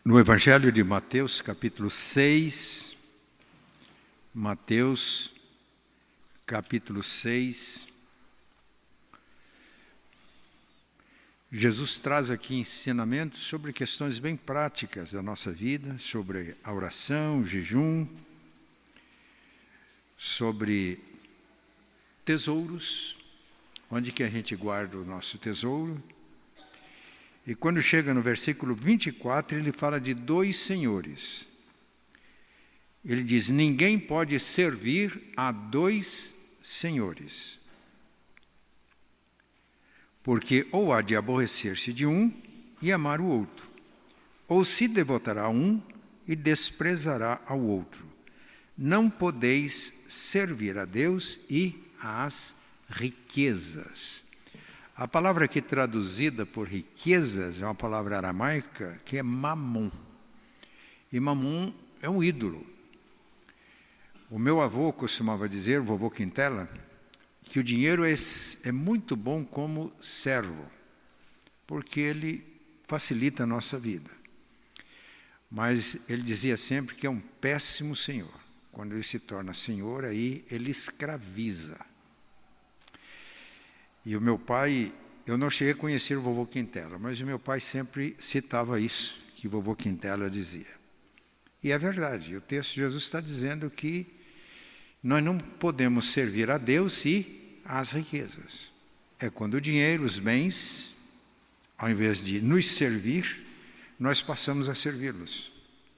No Evangelho de Mateus, capítulo 6, Mateus, capítulo 6, Jesus traz aqui ensinamentos sobre questões bem práticas da nossa vida, sobre a oração, o jejum, sobre tesouros, onde que a gente guarda o nosso tesouro. E quando chega no versículo 24, ele fala de dois senhores. Ele diz: ninguém pode servir a dois senhores, porque ou há de aborrecer-se de um e amar o outro, ou se devotará a um e desprezará ao outro. Não podeis servir a Deus e às riquezas. A palavra aqui traduzida por riquezas é uma palavra aramaica que é mamon. E mamon é um ídolo. O meu avô costumava dizer, o vovô Quintela, que o dinheiro é muito bom como servo, porque ele facilita a nossa vida. Mas ele dizia sempre que é um péssimo senhor. Quando ele se torna senhor, aí ele escraviza. E o meu pai, eu não cheguei a conhecer o vovô Quintela, mas o meu pai sempre citava isso, que o vovô Quintela dizia. E é verdade, o texto de Jesus está dizendo que nós não podemos servir a Deus e às riquezas. É quando o dinheiro, os bens, ao invés de nos servir, nós passamos a servi-los.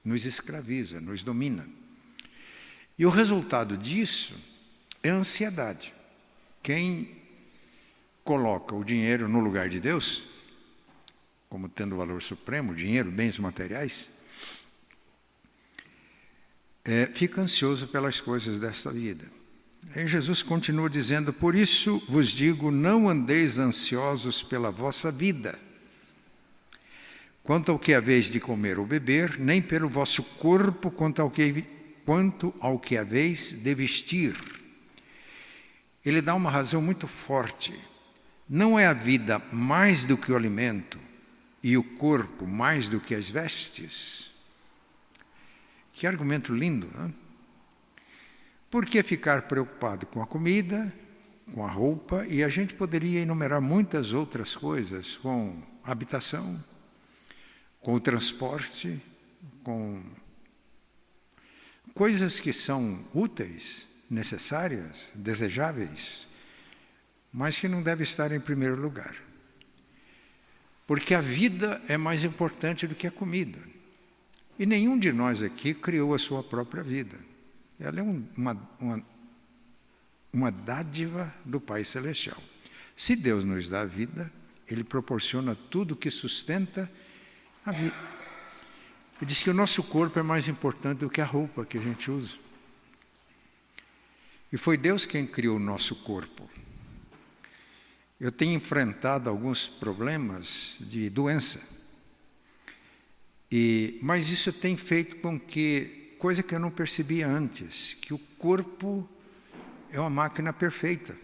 Nos escraviza, nos domina. E o resultado disso é a ansiedade. Quem coloca o dinheiro no lugar de Deus, como tendo valor supremo, dinheiro, bens materiais, fica ansioso pelas coisas desta vida. Aí Jesus continua dizendo: por isso vos digo, não andeis ansiosos pela vossa vida, quanto ao que haveis de comer ou beber, nem pelo vosso corpo, quanto ao que haveis de vestir. Ele dá uma razão muito forte. Não é a vida mais do que o alimento e o corpo mais do que as vestes? Que argumento lindo, não? Por que ficar preocupado com a comida, com a roupa? E a gente poderia enumerar muitas outras coisas, com a habitação, com o transporte, com coisas que são úteis, necessárias, desejáveis, mas que não deve estar em primeiro lugar. Porque a vida é mais importante do que a comida. E nenhum de nós aqui criou a sua própria vida. Ela é uma dádiva do Pai Celestial. Se Deus nos dá a vida, Ele proporciona tudo que sustenta a vida. Ele diz que o nosso corpo é mais importante do que a roupa que a gente usa. E foi Deus quem criou o nosso corpo. Eu tenho enfrentado alguns problemas de doença. Mas isso tem feito com que, coisa que eu não percebia antes, que o corpo é uma máquina perfeita.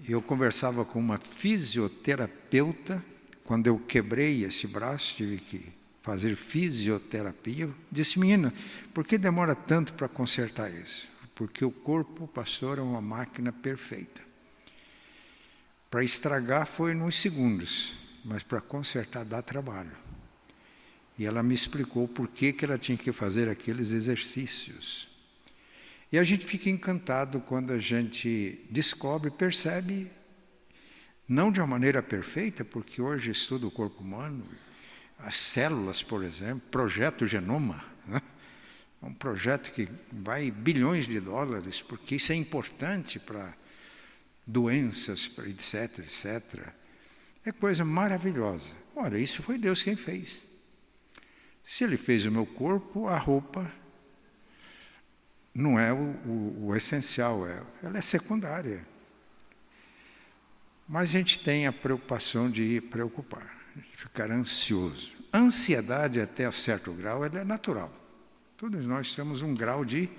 Eu conversava com uma fisioterapeuta, quando eu quebrei esse braço, tive que fazer fisioterapia. Eu disse: menina, por que demora tanto para consertar isso? Porque o corpo, pastor, é uma máquina perfeita. Para estragar foi nos segundos, mas para consertar dá trabalho. E ela me explicou por que ela tinha que fazer aqueles exercícios. E a gente fica encantado quando a gente descobre, percebe, não de uma maneira perfeita, porque hoje estuda o corpo humano, as células, por exemplo, projeto Genoma, né? É um projeto que vai bilhões de dólares, porque isso é importante para doenças, etc, etc. É coisa maravilhosa. Ora, isso foi Deus quem fez. Se Ele fez o meu corpo, a roupa não é o essencial, ela é secundária. Mas a gente tem a preocupação de preocupar, de ficar ansioso. A ansiedade, até a certo grau, ela é natural. Todos nós temos um grau de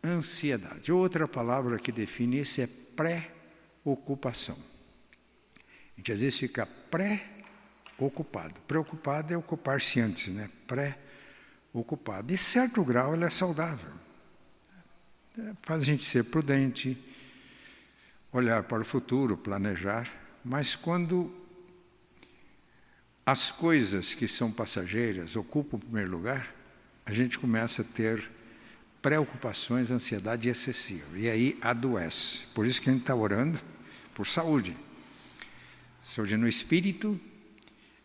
ansiedade. Outra palavra que define isso é pré-ocupação. A gente às vezes fica pré-ocupado. Preocupado é ocupar-se antes, né? Pré-ocupado. De certo grau, ela é saudável. Faz a gente ser prudente, olhar para o futuro, planejar, mas quando as coisas que são passageiras ocupam o primeiro lugar, a gente começa a ter preocupações, ansiedade excessiva. E aí adoece. Por isso que a gente está orando por saúde. Saúde no espírito.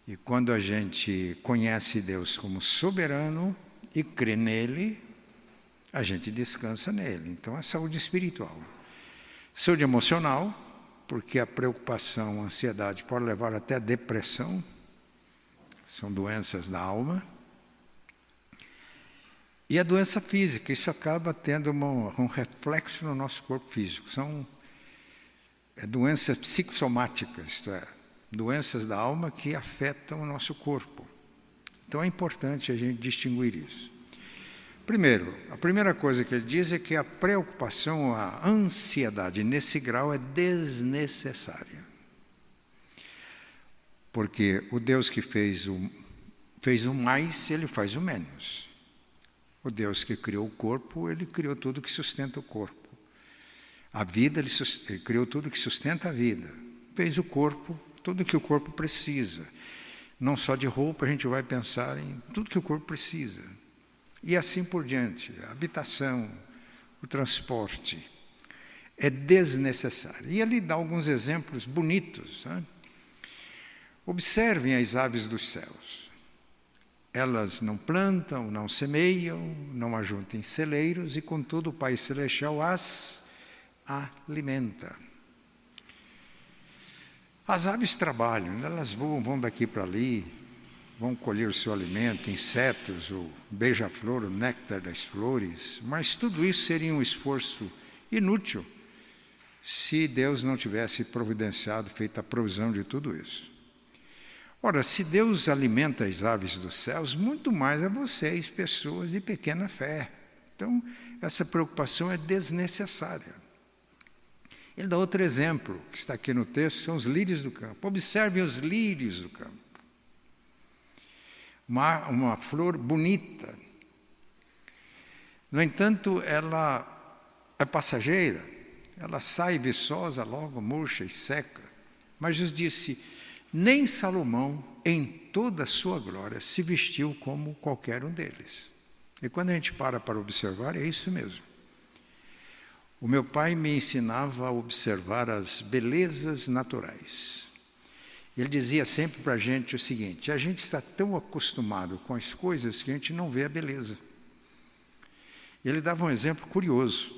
E quando a gente conhece Deus como soberano e crê nele, a gente descansa nele. Então, é saúde espiritual. Saúde emocional, porque a preocupação, a ansiedade pode levar até a depressão. São doenças da alma. E a doença física, isso acaba tendo um reflexo no nosso corpo físico. São doenças psicossomáticas, isto é, doenças da alma que afetam o nosso corpo. Então é importante a gente distinguir isso. Primeiro, a primeira coisa que ele diz é que a preocupação, a ansiedade nesse grau é desnecessária. Porque o Deus que fez o mais, ele faz o menos. O Deus que criou o corpo, ele criou tudo que sustenta o corpo. A vida, ele criou tudo que sustenta a vida. Fez o corpo, tudo que o corpo precisa. Não só de roupa, a gente vai pensar em tudo que o corpo precisa. E assim por diante. A habitação, o transporte. É desnecessário. E ele dá alguns exemplos bonitos. Né? Observem as aves dos céus. Elas não plantam, não semeiam, não ajuntam em celeiros, e contudo o Pai Celestial as alimenta. As aves trabalham, elas voam, vão daqui para ali, vão colher o seu alimento, insetos, o beija-flor, o néctar das flores, mas tudo isso seria um esforço inútil se Deus não tivesse providenciado, feito a provisão de tudo isso. Ora, se Deus alimenta as aves dos céus, muito mais a vocês, pessoas de pequena fé. Então, essa preocupação é desnecessária. Ele dá outro exemplo, que está aqui no texto, são os lírios do campo. Observem os lírios do campo. Uma flor bonita. No entanto, ela é passageira. Ela sai viçosa, logo murcha e seca. Mas Jesus disse: nem Salomão, em toda a sua glória, se vestiu como qualquer um deles. E quando a gente para observar, é isso mesmo. O meu pai me ensinava a observar as belezas naturais. Ele dizia sempre para a gente o seguinte: a gente está tão acostumado com as coisas que a gente não vê a beleza. Ele dava um exemplo curioso.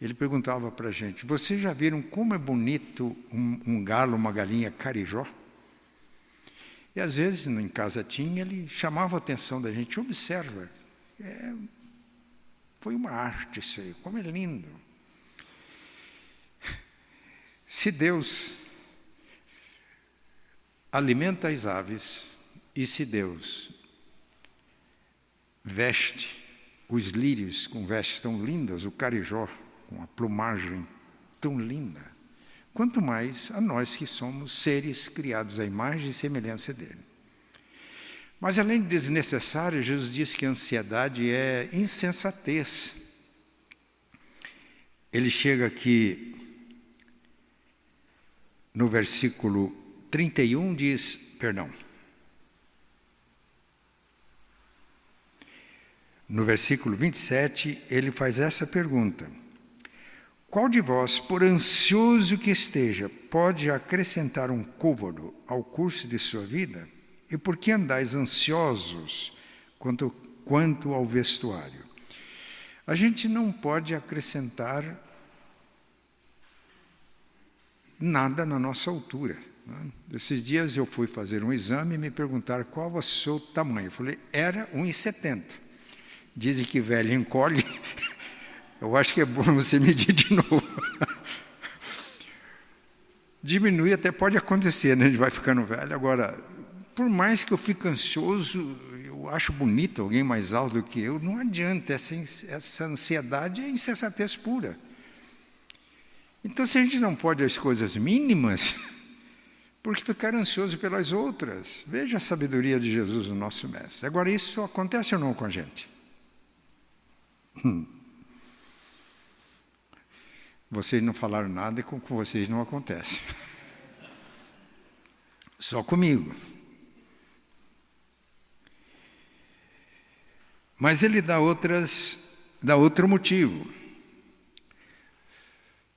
Ele perguntava para a gente: vocês já viram como é bonito um galo, uma galinha carijó? E às vezes, em casa tinha, ele chamava a atenção da gente: observa, foi uma arte isso aí, como é lindo. Se Deus alimenta as aves, e se Deus veste os lírios com vestes tão lindas, o carijó com a plumagem tão linda, quanto mais a nós que somos seres criados à imagem e semelhança dele. Mas além de desnecessário, Jesus disse que a ansiedade é insensatez. Ele chega aqui no versículo 31, no versículo 27, ele faz essa pergunta: qual de vós, por ansioso que esteja, pode acrescentar um côvado ao curso de sua vida? E por que andais ansiosos quanto ao vestuário? A gente não pode acrescentar nada na nossa altura. Né? Esses dias eu fui fazer um exame e me perguntaram qual é o seu tamanho. Eu falei, era 1,70. Dizem que velho encolhe. Eu acho que é bom você medir de novo. Diminuir até pode acontecer, né? A gente vai ficando velho. Agora, por mais que eu fique ansioso, eu acho bonito alguém mais alto do que eu, não adianta, essa ansiedade é insensatez pura. Então, se a gente não pode as coisas mínimas, Porque ficar ansioso pelas outras. Veja a sabedoria de Jesus, o nosso mestre. Agora, isso acontece ou não com a gente? Vocês não falaram nada e com vocês não acontece. Só comigo. Mas ele dá outro motivo.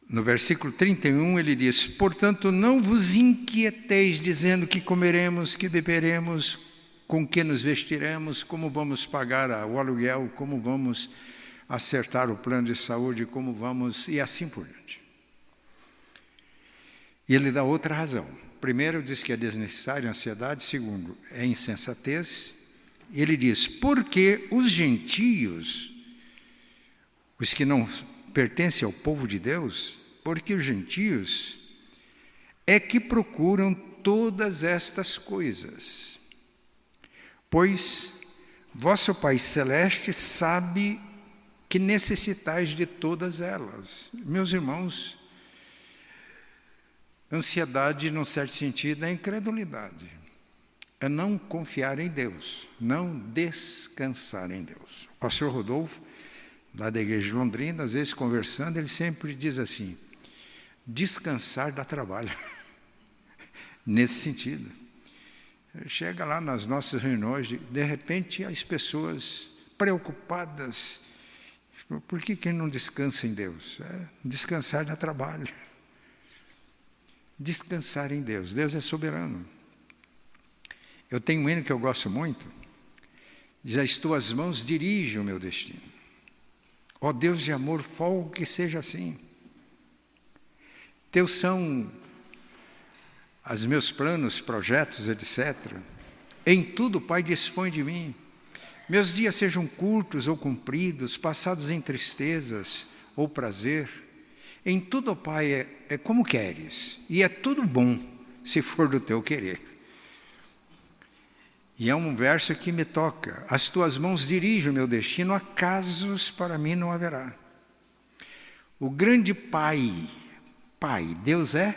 No versículo 31 ele diz: portanto, não vos inquieteis dizendo que comeremos, que beberemos, com que nos vestiremos, como vamos pagar o aluguel, como vamos acertar o plano de saúde, como vamos, e assim por diante. E ele dá outra razão. Primeiro, diz que é desnecessária a ansiedade. Segundo, é insensatez. Ele diz: porque os gentios, os que não pertencem ao povo de Deus, porque os gentios é que procuram todas estas coisas. Pois vosso Pai Celeste sabe que necessitais de todas elas. Meus irmãos, ansiedade, num certo sentido, é incredulidade. É não confiar em Deus, não descansar em Deus. O pastor Rodolfo, lá da igreja de Londrina, às vezes conversando, ele sempre diz assim: descansar dá trabalho. Nesse sentido. Chega lá nas nossas reuniões, de repente as pessoas preocupadas, por que não descansa em Deus? Descansar dá trabalho. Descansar em Deus. Deus é soberano. Eu tenho um hino que eu gosto muito, diz: as tuas mãos dirigem o meu destino. Ó Deus de amor, folgo que seja assim. Teus são os meus planos, projetos, etc. Em tudo, Pai, dispõe de mim. Meus dias sejam curtos ou compridos, passados em tristezas ou prazer. Em tudo, Pai, é como queres, e é tudo bom, se for do teu querer. E é um verso que me toca: as tuas mãos dirigem o meu destino, acasos para mim não haverá. O grande Pai, Deus é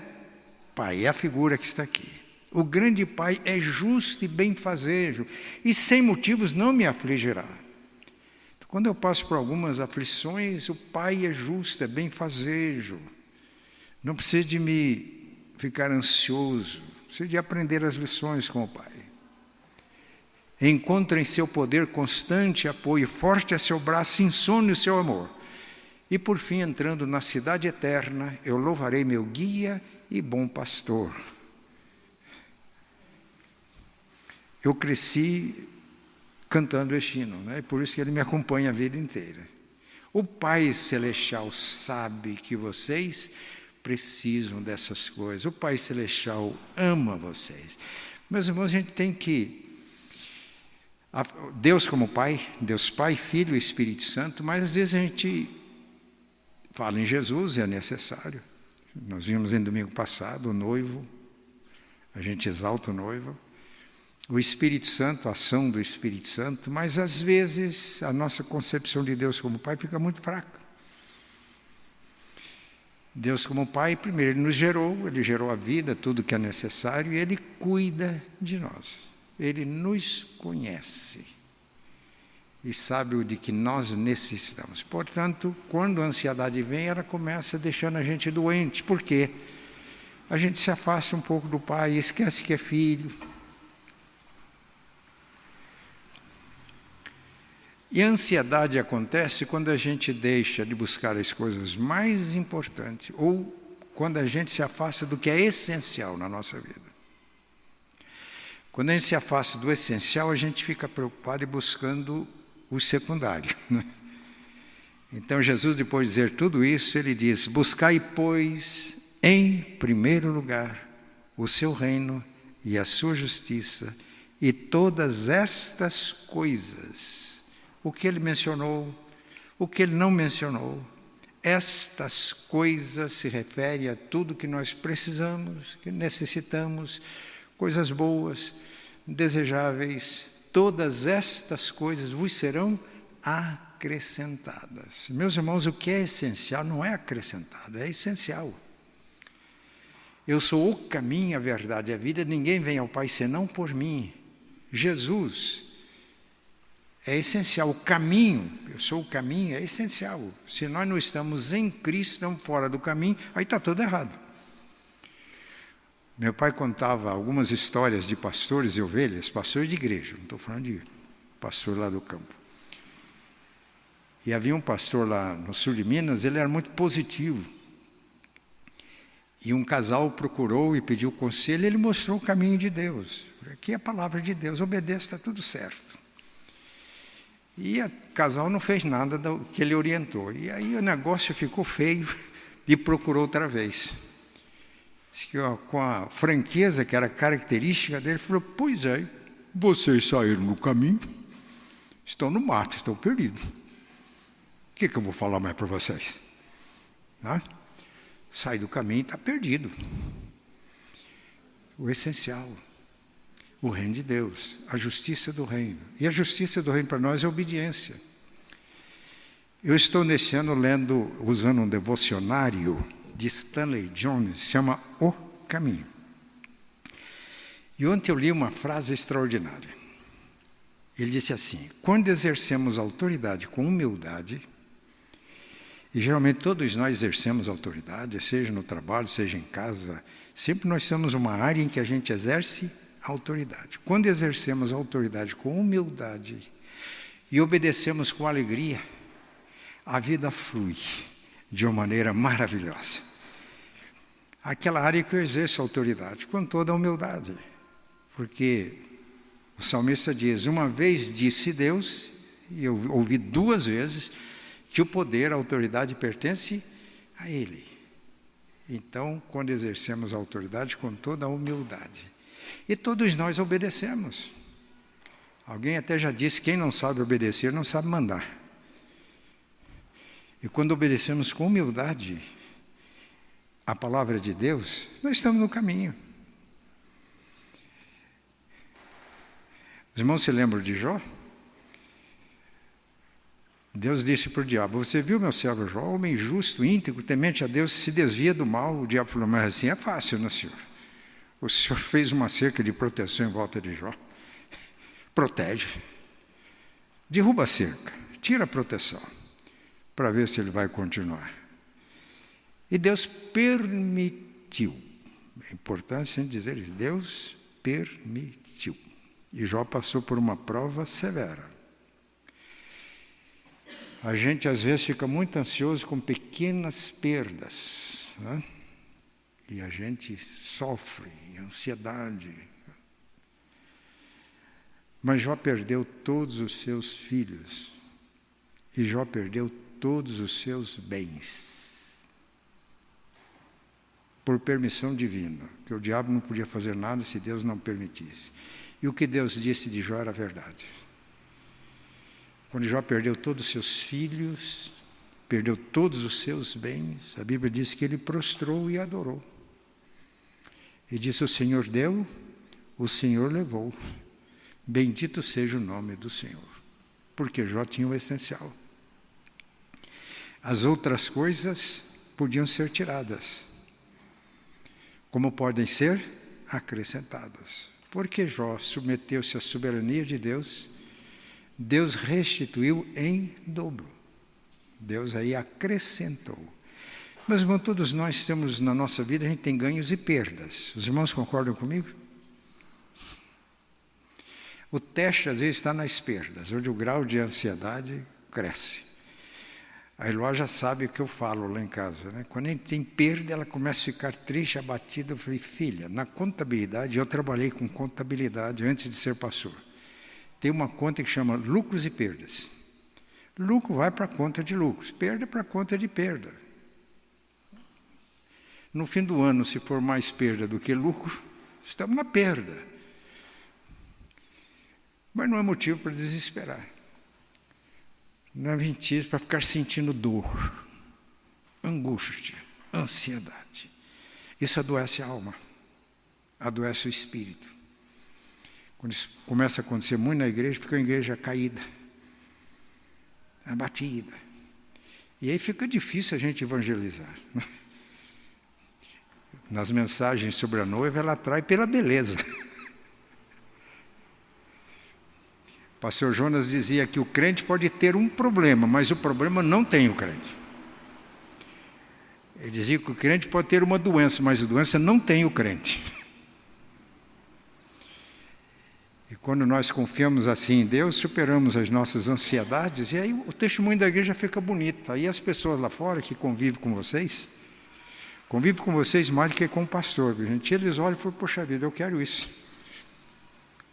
Pai, é a figura que está aqui. O grande Pai é justo e benfazejo, e sem motivos não me afligirá. Quando eu passo por algumas aflições, o Pai é justo, é benfazejo. Não precisa de me ficar ansioso, precisa de aprender as lições com o Pai. Encontra em seu poder constante apoio, forte é seu braço, insone o seu amor. E por fim, entrando na cidade eterna, eu louvarei meu guia e bom pastor. Eu cresci cantando este hino, né? Por isso que ele me acompanha a vida inteira. O Pai Celestial sabe que vocês precisam dessas coisas. O Pai Celestial ama vocês. Meus irmãos, a gente tem que... Deus como Pai, Deus Pai, Filho e Espírito Santo, mas às vezes a gente fala em Jesus, é necessário. Nós vimos em domingo passado o noivo, a gente exalta o noivo. O Espírito Santo, a ação do Espírito Santo, mas às vezes a nossa concepção de Deus como Pai fica muito fraca. Deus como Pai, primeiro, Ele nos gerou, Ele gerou a vida, tudo que é necessário, e Ele cuida de nós. Ele nos conhece e sabe o de que nós necessitamos. Portanto, quando a ansiedade vem, ela começa deixando a gente doente. Por quê? A gente se afasta um pouco do Pai, esquece que é filho. E a ansiedade acontece quando a gente deixa de buscar as coisas mais importantes ou quando a gente se afasta do que é essencial na nossa vida. Quando a gente se afasta do essencial, a gente fica preocupado e buscando o secundário, né? Então Jesus, depois de dizer tudo isso, Ele diz: buscai, pois, em primeiro lugar o seu reino e a sua justiça, e todas estas coisas, o que Ele mencionou, o que Ele não mencionou, estas coisas se referem a tudo que nós precisamos, que necessitamos, coisas boas, desejáveis, todas estas coisas vos serão acrescentadas. Meus irmãos, o que é essencial não é acrescentado, é essencial. Eu sou o caminho, a verdade e a vida, ninguém vem ao Pai senão por mim. Jesus é essencial, o caminho, eu sou o caminho, é essencial. Se nós não estamos em Cristo, estamos fora do caminho, aí está tudo errado. Meu pai contava algumas histórias de pastores e ovelhas, pastores de igreja, não estou falando de pastor lá do campo. E havia um pastor lá no sul de Minas, ele era muito positivo. E um casal procurou e pediu conselho, e ele mostrou o caminho de Deus. Aqui é a palavra de Deus, obedeça, está tudo certo. E o casal não fez nada do que ele orientou. E aí o negócio ficou feio e procurou outra vez. Com a franqueza que era característica dele, falou: pois é, vocês saíram no caminho, estão no mato, estão perdidos. O que eu vou falar mais para vocês? Sai do caminho e está perdido. O essencial, o reino de Deus, a justiça do reino. E a justiça do reino para nós é obediência. Eu estou neste ano usando um devocionário de Stanley Jones, se chama O Caminho. E ontem eu li uma frase extraordinária. Ele disse assim: quando exercemos autoridade com humildade, e geralmente todos nós exercemos autoridade, seja no trabalho, seja em casa, sempre nós temos uma área em que a gente exerce autoridade. Quando exercemos autoridade com humildade e obedecemos com alegria, a vida flui de uma maneira maravilhosa. Aquela área que eu exerço autoridade, com toda a humildade. Porque o salmista diz: uma vez disse Deus, e eu ouvi 2 vezes, que o poder, a autoridade pertence a Ele. Então, quando exercemos a autoridade com toda a humildade. E todos nós obedecemos. Alguém até já disse: quem não sabe obedecer, não sabe mandar. E quando obedecemos com humildade a palavra de Deus, nós estamos no caminho. Os irmãos se lembram de Jó? Deus disse para o diabo: você viu meu servo Jó, homem justo, íntegro, temente a Deus, se desvia do mal. O diabo falou: mas assim é fácil, não, senhor? O senhor fez uma cerca de proteção em volta de Jó. Protege. Derruba a cerca, tira a proteção, para ver se ele vai continuar. E Deus permitiu. É importante dizer isso. Deus permitiu. E Jó passou por uma prova severa. A gente às vezes fica muito ansioso com pequenas perdas, né? E a gente sofre ansiedade. Mas Jó perdeu todos os seus filhos. E Jó perdeu todos os seus bens. Por permissão divina. Que o diabo não podia fazer nada se Deus não permitisse. E o que Deus disse de Jó era verdade. Quando Jó perdeu todos os seus filhos, perdeu todos os seus bens, a Bíblia diz que ele prostrou e adorou. E disse: o Senhor deu, o Senhor levou. Bendito seja o nome do Senhor. Porque Jó tinha o essencial. As outras coisas podiam ser tiradas, como podem ser acrescentadas. Porque Jó submeteu-se à soberania de Deus, Deus restituiu em dobro. Deus aí acrescentou. Mas, irmão, todos nós temos na nossa vida, a gente tem ganhos e perdas. Os irmãos concordam comigo? O teste, às vezes, está nas perdas, onde o grau de ansiedade cresce. A Eloá já sabe o que eu falo lá em casa, né? Quando a gente tem perda, ela começa a ficar triste, abatida. Eu falei: filha, na contabilidade, eu trabalhei com contabilidade antes de ser pastor. Tem uma conta que chama lucros e perdas. Lucro vai para a conta de lucros, perda para a conta de perda. No fim do ano, se for mais perda do que lucro, estamos na perda. Mas não é motivo para desesperar. Não é mentira para ficar sentindo dor, angústia, ansiedade. Isso adoece a alma, adoece o espírito. Quando isso começa a acontecer muito na igreja, fica a igreja caída, abatida. E aí fica difícil a gente evangelizar. nas mensagens sobre a noiva, ela atrai pela beleza. O pastor Jonas dizia que o crente pode ter um problema, mas o problema não tem o crente. Ele dizia que o crente pode ter uma doença, mas a doença não tem o crente. E quando nós confiamos assim em Deus, superamos as nossas ansiedades, e aí o testemunho da igreja fica bonito. Aí as pessoas lá fora que convivem com vocês mais do que com o pastor. Gente, eles olham e falam, poxa vida, eu quero isso.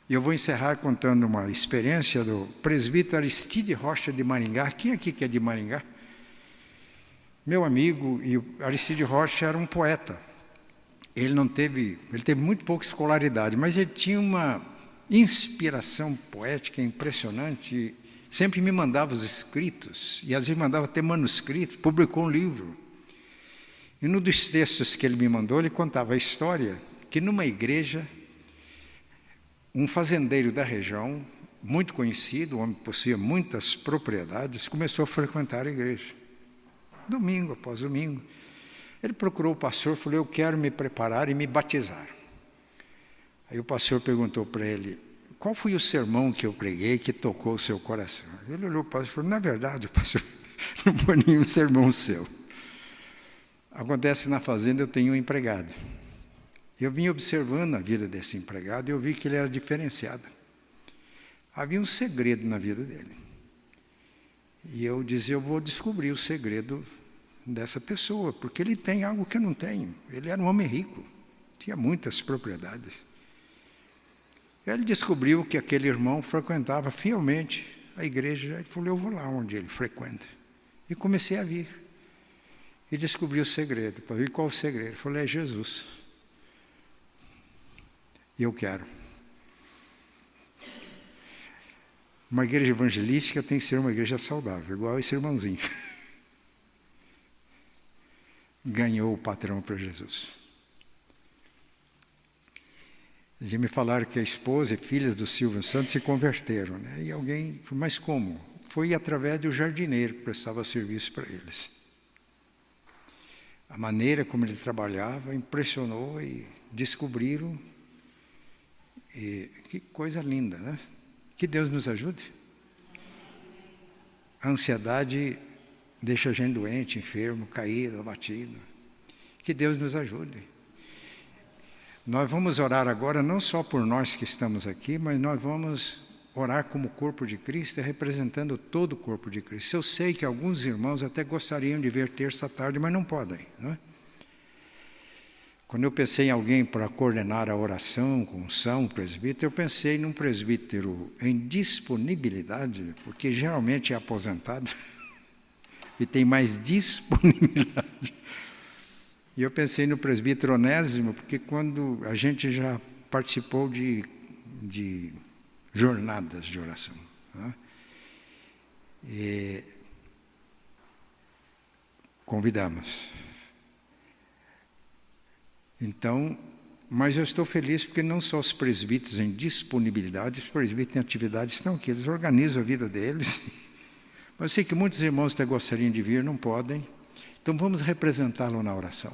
E eu vou encerrar contando uma experiência do presbítero Aristide Rocha de Maringá. Quem aqui que é de Maringá? Meu amigo, e o Aristide Rocha era um poeta. Ele teve muito pouca escolaridade, mas ele tinha uma inspiração poética impressionante. Sempre me mandava os escritos, e às vezes mandava até manuscrito, publicou um livro. E num dos textos que ele me mandou, ele contava a história que numa igreja, um fazendeiro da região, muito conhecido, um homem que possuía muitas propriedades, começou a frequentar a igreja. Domingo após domingo. Ele procurou o pastor e falou, eu quero me preparar e me batizar. Aí o pastor perguntou para ele, qual foi o sermão que eu preguei que tocou o seu coração? Ele olhou para o pastor e falou, na verdade, pastor, não foi nenhum sermão seu. Acontece que na fazenda eu tenho um empregado. Eu vim observando a vida desse empregado e eu vi que ele era diferenciado. Havia um segredo na vida dele. E eu dizia, eu vou descobrir o segredo dessa pessoa, porque ele tem algo que eu não tenho. Ele era um homem rico, tinha muitas propriedades. Ele descobriu que aquele irmão frequentava fielmente a igreja. Ele falou, eu vou lá onde ele frequenta. E comecei a vir. E descobri o segredo. E qual o segredo? Ele falou, é Jesus. E eu quero. Uma igreja evangelística tem que ser uma igreja saudável, igual esse irmãozinho. Ganhou o patrão para Jesus. Eles me falaram que a esposa e filhas do Silvio Santos se converteram, né? E alguém, mas como? Foi através do jardineiro que prestava serviço para eles. A maneira como ele trabalhava impressionou e descobriram. E que coisa linda, né? Que Deus nos ajude. A ansiedade deixa a gente doente, enfermo, caído, abatido. Que Deus nos ajude. Nós vamos orar agora não só por nós que estamos aqui, mas nós vamos orar como corpo de Cristo, representando todo o corpo de Cristo. Eu sei que alguns irmãos até gostariam de ver terça à tarde, mas não podem, não é? Quando eu pensei em alguém para coordenar a oração com unção, presbítero, eu pensei num presbítero em disponibilidade, porque geralmente é aposentado e tem mais disponibilidade. E eu pensei no presbítero Onésimo, porque quando a gente já participou de jornadas de oração, né? E convidamos. Então, mas eu estou feliz porque não só os presbíteros em disponibilidade, os presbíteros em atividade estão aqui, eles organizam a vida deles. Mas eu sei que muitos irmãos até gostariam de vir, não podem. Então vamos representá-lo na oração.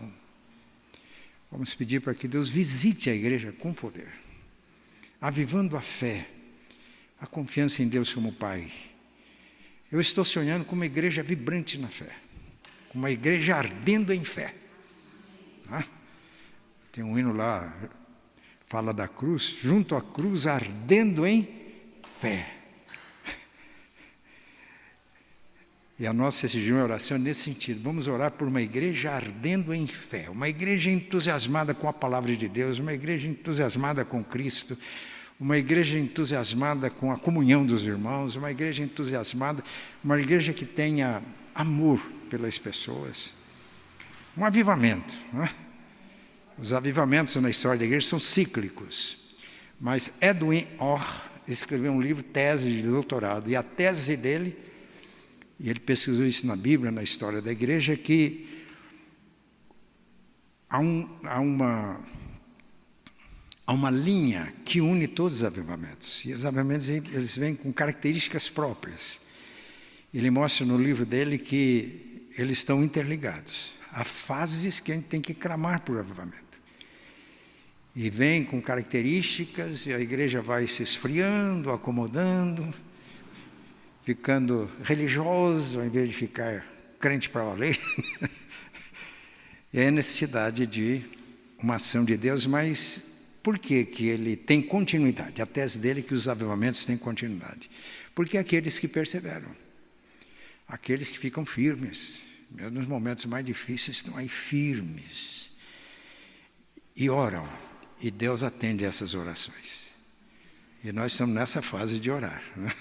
Vamos pedir para que Deus visite a igreja com poder, avivando a fé, a confiança em Deus como Pai. Eu estou sonhando com uma igreja vibrante na fé, com uma igreja ardendo em fé. Tem um hino lá, fala da cruz, junto à cruz, ardendo em fé. E a nossa exigência oração é nesse sentido. Vamos orar por uma igreja ardendo em fé, uma igreja entusiasmada com a palavra de Deus, uma igreja entusiasmada com Cristo, uma igreja entusiasmada com a comunhão dos irmãos, uma igreja entusiasmada, uma igreja que tenha amor pelas pessoas. Um avivamento, não é? Os avivamentos na história da igreja são cíclicos. Mas Edwin Orr escreveu um livro, tese de doutorado, e a tese dele, e ele pesquisou isso na Bíblia, na história da igreja, que há uma linha que une todos os avivamentos. E os avivamentos eles vêm com características próprias. Ele mostra no livro dele que eles estão interligados. Há fases que a gente tem que clamar por avivamento. e vem com características, e a igreja vai se esfriando, acomodando, ficando religioso, ao invés de ficar crente para valer. E é a necessidade de uma ação de Deus, mas por que que ele tem continuidade? A tese dele é que os avivamentos têm continuidade. Porque aqueles que perseveram, aqueles que ficam firmes, mesmo nos momentos mais difíceis, estão aí firmes e oram, e Deus atende essas orações. E nós estamos nessa fase de orar, né?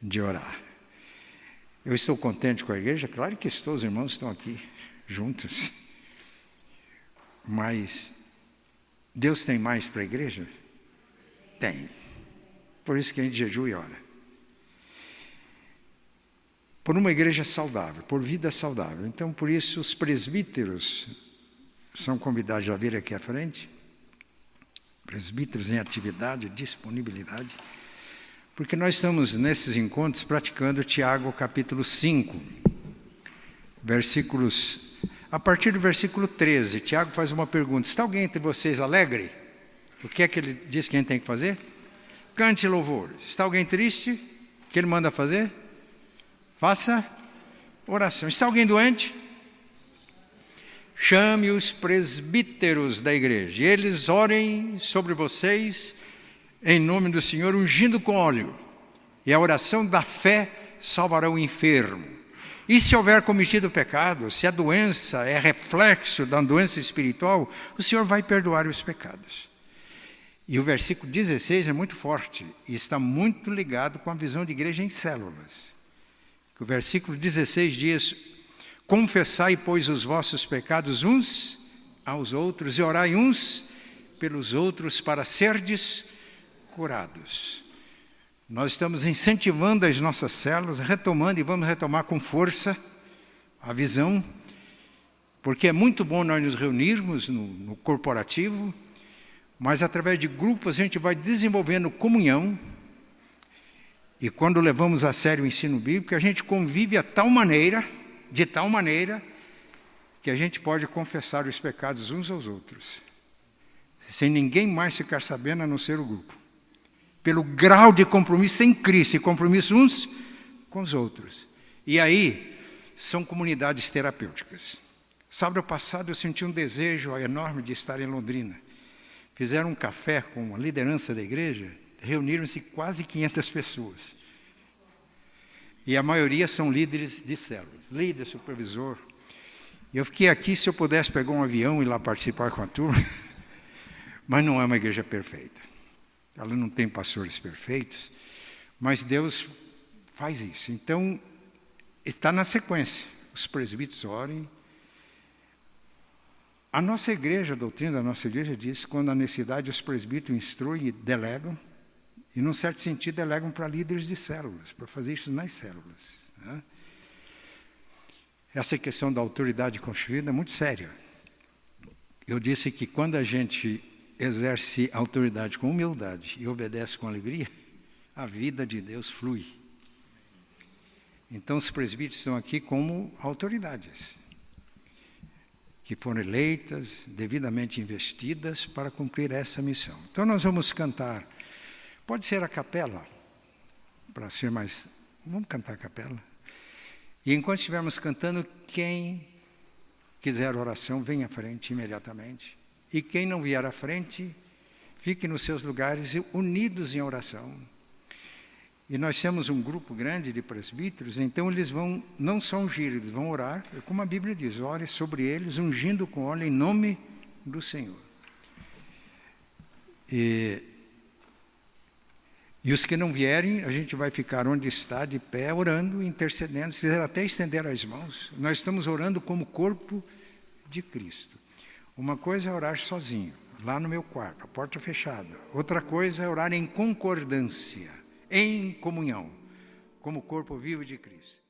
De orar. Eu estou contente com a igreja? Claro que estou, os irmãos estão aqui juntos. Mas Deus tem mais para a igreja? Tem. Por isso que a gente jejua e ora. Por uma igreja saudável, por vida saudável. Então, por isso, os presbíteros são convidados a vir aqui à frente. Presbíteros em atividade, disponibilidade. Porque nós estamos, nesses encontros, praticando Tiago capítulo 5, versículos... A partir do versículo 13, Tiago faz uma pergunta. Está alguém entre vocês alegre? O que é que ele diz que a gente tem que fazer? Cante louvores. Está alguém triste? O que ele manda fazer? Faça oração. Está alguém doente? Chame os presbíteros da igreja. E eles orem sobre vocês em nome do Senhor, ungindo com óleo. E a oração da fé salvará o enfermo. E se houver cometido pecado, se a doença é reflexo da doença espiritual, o Senhor vai perdoar os pecados. E o versículo 16 é muito forte e está muito ligado com a visão de igreja em células. O versículo 16 diz: confessai, pois, os vossos pecados uns aos outros e orai uns pelos outros para serdes curados. Nós estamos incentivando as nossas células, retomando e vamos retomar com força a visão, porque é muito bom nós nos reunirmos no corporativo, mas através de grupos a gente vai desenvolvendo comunhão, e quando levamos a sério o ensino bíblico, a gente convive de tal maneira, que a gente pode confessar os pecados uns aos outros, sem ninguém mais ficar sabendo a não ser o grupo. Pelo grau de compromisso em Cristo, e compromisso uns com os outros. E aí, são comunidades terapêuticas. Sábado passado eu senti um desejo enorme de estar em Londrina. Fizeram um café com a liderança da igreja, reuniram-se quase 500 pessoas. E a maioria são líderes de células, líder, supervisor. E eu fiquei aqui, se eu pudesse pegar um avião e ir lá participar com a turma, mas não é uma igreja perfeita. Ela não tem pastores perfeitos, mas Deus faz isso. Então, está na sequência. Os presbíteros orem. A nossa igreja, a doutrina da nossa igreja diz que quando há necessidade, os presbíteros instruem e delegam, e num certo sentido delegam para líderes de células, para fazer isso nas células, né? Essa questão da autoridade constituída é muito séria. Eu disse que quando a gente exerce autoridade com humildade e obedece com alegria, a vida de Deus flui. Então, os presbíteros estão aqui como autoridades, que foram eleitas, devidamente investidas para cumprir essa missão. Então, nós vamos cantar, pode ser a capela, para ser mais... Vamos cantar a capela? E enquanto estivermos cantando, quem quiser oração, venha à frente imediatamente. E quem não vier à frente, fique nos seus lugares unidos em oração. E nós temos um grupo grande de presbíteros, então eles vão, não só ungir, eles vão orar, como a Bíblia diz, ore sobre eles, ungindo com óleo em nome do Senhor. E os que não vierem, a gente vai ficar onde está, de pé, orando, intercedendo, se quiser até estender as mãos. Nós estamos orando como corpo de Cristo. Uma coisa é orar sozinho, lá no meu quarto, a porta fechada. Outra coisa é orar em concordância, em comunhão, como corpo vivo de Cristo.